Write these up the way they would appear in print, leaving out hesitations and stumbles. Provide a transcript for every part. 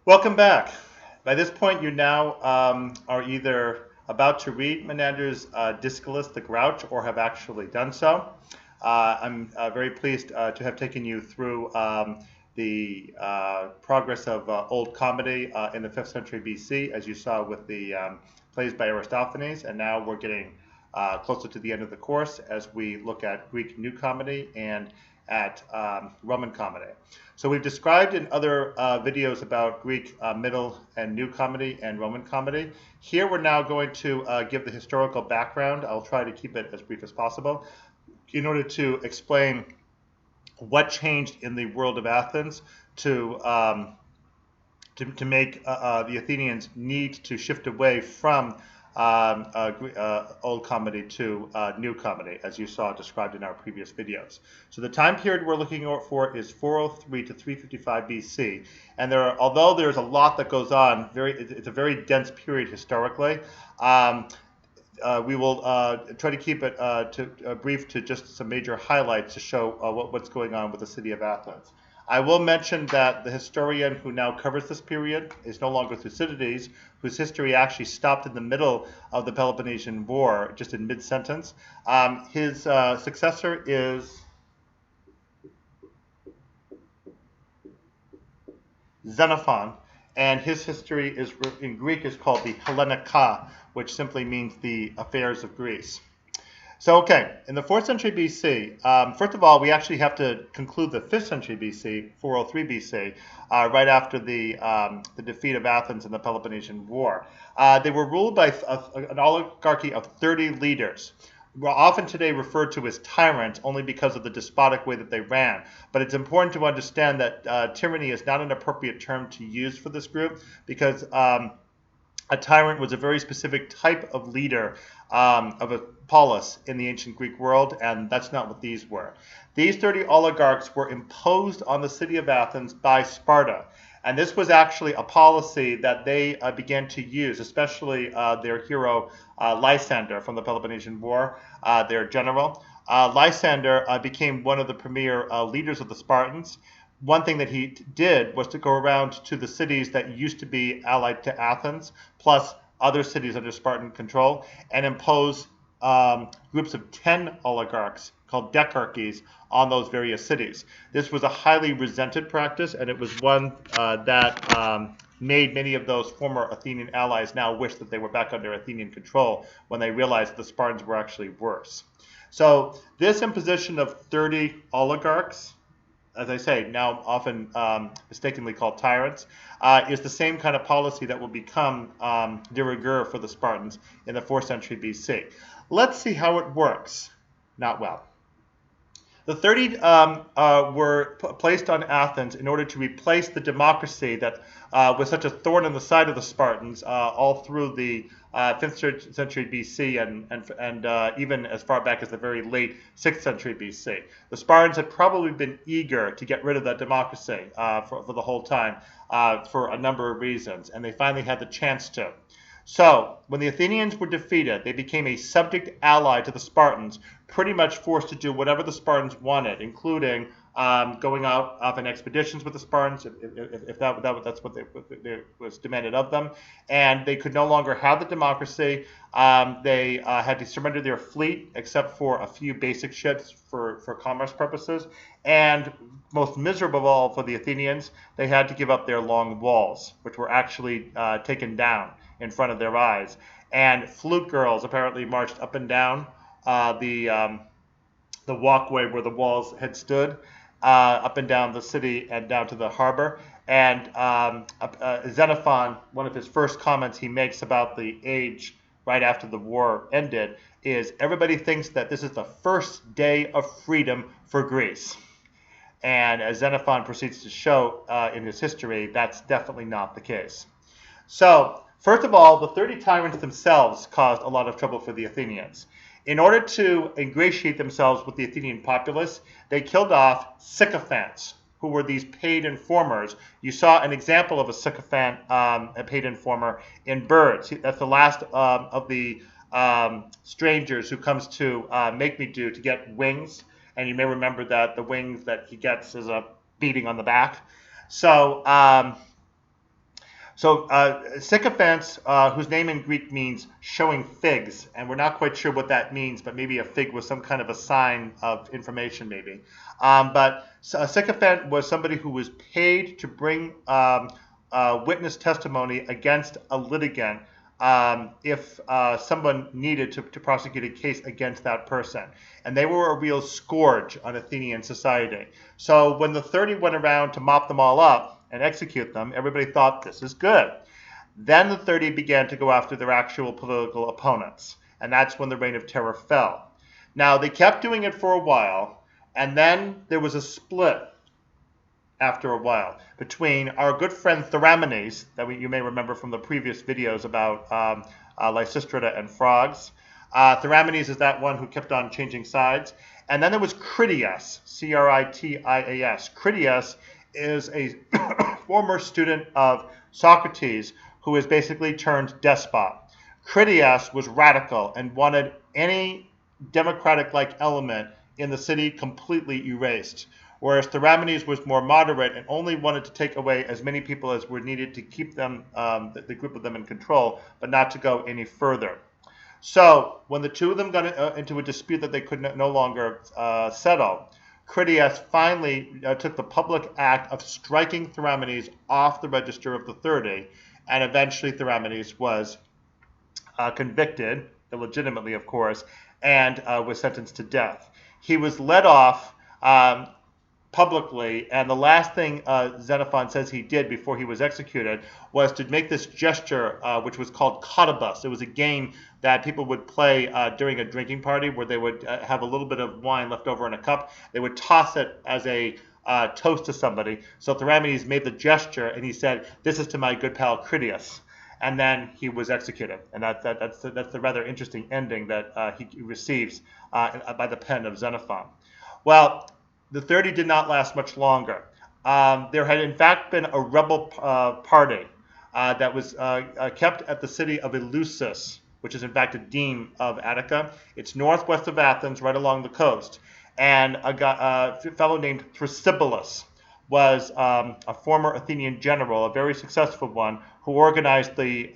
Welcome back. By this point, you now are either about to read Menander's Discalus the Grouch or have actually done so. I'm very pleased to have taken you through the progress of Old Comedy in the 5th century BC, as you saw with the plays by Aristophanes, and now we're getting closer to the end of the course as we look at Greek New Comedy and at Roman Comedy. So we've described in other videos about Greek Middle and New Comedy and Roman Comedy. Here we're now going to give the historical background. I'll try to keep it as brief as possible in order to explain what changed in the world of Athens to make the Athenians need to shift away from Old Comedy to New Comedy, as you saw described in our previous videos. So the time period we're looking for is 403 to 355 BC, and although there's a lot that goes on, it's a very dense period historically. We will try to keep it brief to just some major highlights to show what's going on with the city of Athens. I will mention that the historian who now covers this period is no longer Thucydides, whose history actually stopped in the middle of the Peloponnesian War, just in mid-sentence. His successor is Xenophon, and his history in Greek is called the Hellenica, which simply means the affairs of Greece. So, okay, in the 4th century BC, first of all, we actually have to conclude the 5th century BC, 403 BC, right after the defeat of Athens in the Peloponnesian War. They were ruled by an oligarchy of 30 leaders, often today referred to as tyrants only because of the despotic way that they ran. But it's important to understand that tyranny is not an appropriate term to use for this group because a tyrant was a very specific type of leader, of a polis in the ancient Greek world, and that's not what these were. These 30 oligarchs were imposed on the city of Athens by Sparta, and this was actually a policy that they began to use, especially their hero Lysander from the Peloponnesian War, their general. Lysander became one of the premier leaders of the Spartans. One thing that he did was to go around to the cities that used to be allied to Athens, plus other cities under Spartan control, and impose groups of 10 oligarchs called decharchies on those various cities. This was a highly resented practice, and it was one that made many of those former Athenian allies now wish that they were back under Athenian control when they realized the Spartans were actually worse. So this imposition of 30 oligarchs, as I say, now often mistakenly called tyrants, is the same kind of policy that will become de rigueur for the Spartans in the 4th century BC. Let's see how it works. Not well. The 30 were placed on Athens in order to replace the democracy that was such a thorn in the side of the Spartans all through the 5th century BC and even as far back as the very late 6th century BC. The Spartans had probably been eager to get rid of that democracy for the whole time for a number of reasons, and they finally had the chance to. So, when the Athenians were defeated, they became a subject ally to the Spartans, pretty much forced to do whatever the Spartans wanted, including going out on expeditions with the Spartans, if that's what was demanded of them. And they could no longer have the democracy. They had to surrender their fleet, except for a few basic ships for commerce purposes. And most miserable of all for the Athenians, they had to give up their long walls, which were actually taken down in front of their eyes. And flute girls apparently marched up and down the walkway where the walls had stood, up and down the city and down to the harbor. And Xenophon, one of his first comments he makes about the age right after the war ended, is everybody thinks that this is the first day of freedom for Greece. And as Xenophon proceeds to show in his history, that's definitely not the case. So, first of all, the 30 tyrants themselves caused a lot of trouble for the Athenians. In order to ingratiate themselves with the Athenian populace, they killed off sycophants, who were these paid informers. You saw an example of a sycophant, a paid informer, in Birds. That's the last of the strangers who comes to make me do to get wings. And you may remember that the wings that he gets is a beating on the back. So So sycophants, whose name in Greek means showing figs, and we're not quite sure what that means, but maybe a fig was some kind of a sign of information, maybe. But a sycophant was somebody who was paid to bring witness testimony against a litigant if someone needed to prosecute a case against that person. And they were a real scourge on Athenian society. So when the 30 went around to mop them all up and execute them, everybody thought this is good. Then the 30 began to go after their actual political opponents. And that's when the Reign of Terror fell. Now, they kept doing it for a while, and then there was a split after a while between our good friend Theramenes, that you may remember from the previous videos about Lysistrata and frogs. Theramenes is that one who kept on changing sides. And then there was Critias, C-R-I-T-I-A-S. Critias is a former student of Socrates who is basically turned despot. Critias was radical and wanted any democratic-like element in the city completely erased, whereas Theramenes was more moderate and only wanted to take away as many people as were needed to keep them, the group of them in control, but not to go any further. So when the two of them got into a dispute that they could no longer settle, Critias finally took the public act of striking Theramenes off the register of the 30, and eventually Theramenes was convicted, illegitimately of course, and was sentenced to death. He was let off publicly, and the last thing Xenophon says he did before he was executed was to make this gesture, which was called cotobus. It was a game that people would play during a drinking party where they would have a little bit of wine left over in a cup. They would toss it as a toast to somebody. So Theramenes made the gesture, and he said, "This is to my good pal Critias." And then he was executed. And that's the rather interesting ending that he receives by the pen of Xenophon. Well, the 30 did not last much longer. There had in fact been a rebel party that was kept at the city of Eleusis, which is in fact a deme of Attica. It's northwest of Athens, right along the coast. And a fellow named Thrasybulus was a former Athenian general, a very successful one, who organized the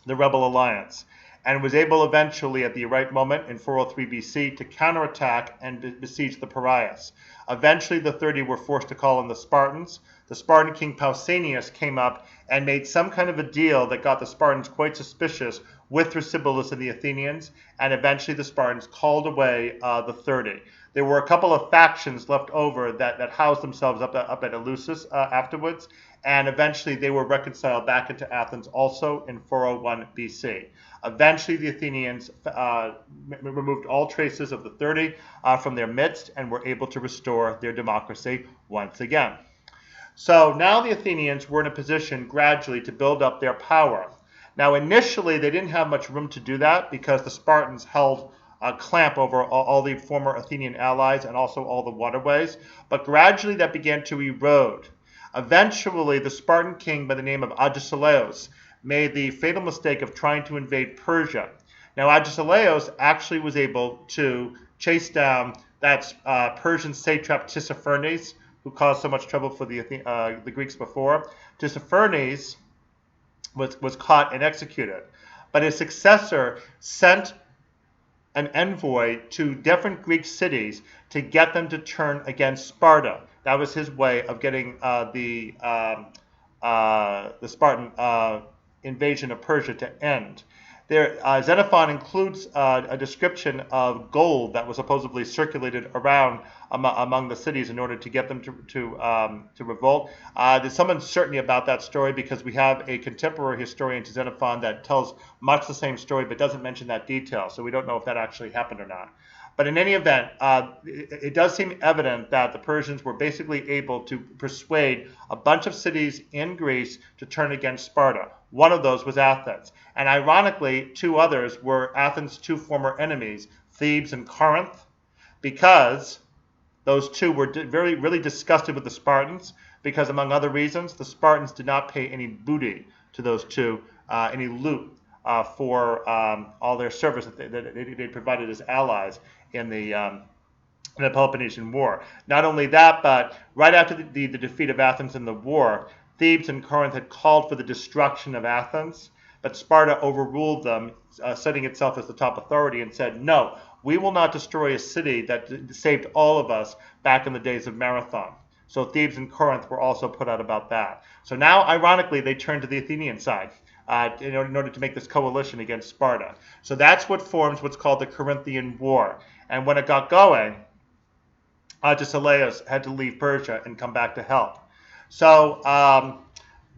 rebel alliance, and was able eventually, at the right moment in 403 BC, to counterattack and besiege the Piraeus. Eventually, the 30 were forced to call in the Spartans. The Spartan king Pausanias came up and made some kind of a deal that got the Spartans quite suspicious with Thrasybulus and the Athenians, and eventually the Spartans called away the 30. There were a couple of factions left over that housed themselves up at Eleusis afterwards, and eventually they were reconciled back into Athens also in 401 BC. Eventually the Athenians removed all traces of the 30 from their midst and were able to restore their democracy once again. So now the Athenians were in a position gradually to build up their power. Now initially they didn't have much room to do that because the Spartans held a clamp over all the former Athenian allies and also all the waterways, but gradually that began to erode. Eventually the Spartan king by the name of Agesilaus made the fatal mistake of trying to invade Persia. Now Agesilaus actually was able to chase down that Persian satrap Tissaphernes, who caused so much trouble for the Greeks before. Tissaphernes was caught and executed, but his successor sent an envoy to different Greek cities to get them to turn against Sparta. That was his way of getting the Spartan invasion of Persia to end. There, Xenophon includes a description of gold that was supposedly circulated around among the cities in order to get them to revolt. There's some uncertainty about that story because we have a contemporary historian to Xenophon that tells much the same story but doesn't mention that detail, so we don't know if that actually happened or not. But in any event, it does seem evident that the Persians were basically able to persuade a bunch of cities in Greece to turn against Sparta. One of those was Athens. And ironically, two others were Athens' two former enemies, Thebes and Corinth, because those two were really disgusted with the Spartans because, among other reasons, the Spartans did not pay any booty to those two, any loot for all their service that they provided as allies in the Peloponnesian War. Not only that, but right after the defeat of Athens in the war, Thebes and Corinth had called for the destruction of Athens, but Sparta overruled them, setting itself as the top authority, and said, no, we will not destroy a city that saved all of us back in the days of Marathon. So Thebes and Corinth were also put out about that. So now, ironically, they turned to the Athenian side in order to make this coalition against Sparta. So that's what forms what's called the Corinthian War. And when it got going, Agesilaus had to leave Persia and come back to help. So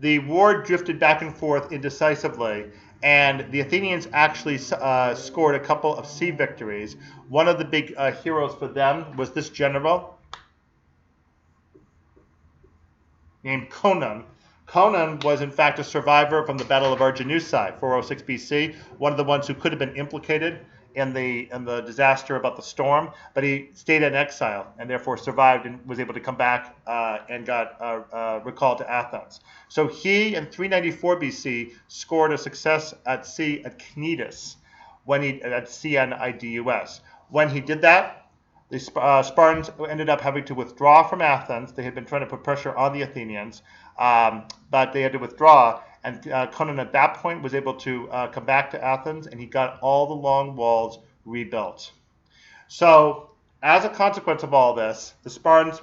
the war drifted back and forth indecisively, and the Athenians actually scored a couple of sea victories. One of the big heroes for them was this general named Conon. Conon was in fact a survivor from the Battle of Arginusae, 406 BC, one of the ones who could have been implicated in the disaster about the storm, but he stayed in exile and therefore survived and was able to come back and got recalled to Athens. So he, in 394 BC, scored a success at sea at Cnidus, at Cnidus. When he did that, the Spartans ended up having to withdraw from Athens. They had been trying to put pressure on the Athenians, but they had to withdraw. And Conon at that point was able to come back to Athens, and he got all the long walls rebuilt. So as a consequence of all this, the Spartans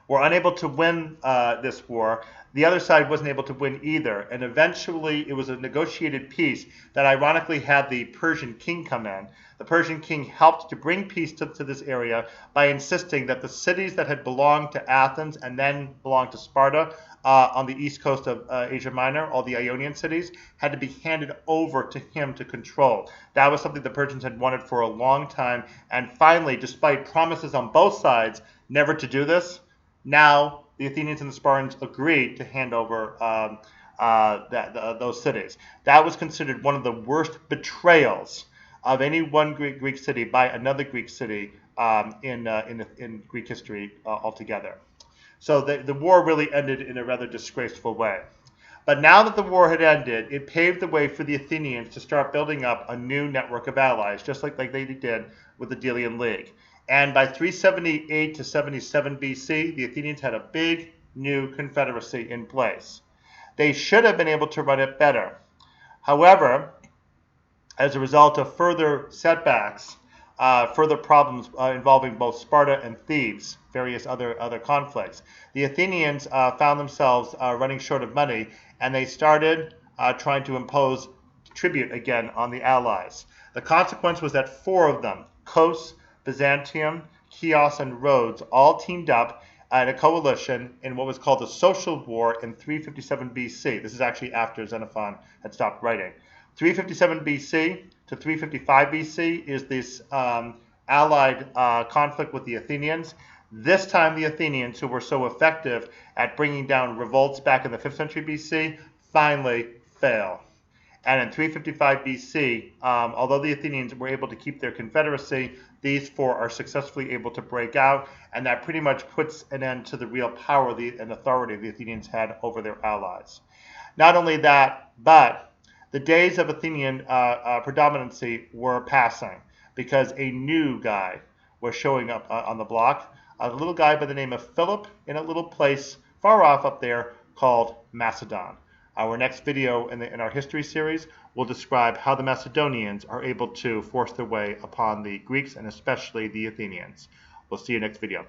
were unable to win this war. The other side wasn't able to win either. And eventually, it was a negotiated peace that ironically had the Persian king come in. The Persian king helped to bring peace to this area by insisting that the cities that had belonged to Athens and then belonged to Sparta on the east coast of Asia Minor, all the Ionian cities, had to be handed over to him to control. That was something the Persians had wanted for a long time. And finally, despite promises on both sides never to do this, now the Athenians and the Spartans agreed to hand over those cities. That was considered one of the worst betrayals of any one Greek city by another Greek city in Greek history altogether. So the war really ended in a rather disgraceful way. But now that the war had ended, it paved the way for the Athenians to start building up a new network of allies, just like they did with the Delian League. And by 378 to 77 BC, the Athenians had a big new confederacy in place. They should have been able to run it better. However, as a result of further setbacks, further problems involving both Sparta and Thebes, various other conflicts, the Athenians found themselves running short of money, and they started trying to impose tribute again on the allies. The consequence was that four of them, Kos, Byzantium, Chios, and Rhodes, all teamed up in a coalition in what was called the Social War in 357 BC. This is actually after Xenophon had stopped writing. 357 BC to 355 BC is this allied conflict with the Athenians. This time the Athenians, who were so effective at bringing down revolts back in the 5th century BC, finally fail. And in 355 BC, although the Athenians were able to keep their confederacy, these four are successfully able to break out, and that pretty much puts an end to the real power and authority the Athenians had over their allies. Not only that, but the days of Athenian predominancy were passing, because a new guy was showing up on the block, a little guy by the name of Philip in a little place far off up there called Macedon. Our next video in our history series will describe how the Macedonians are able to force their way upon the Greeks and especially the Athenians. We'll see you next video.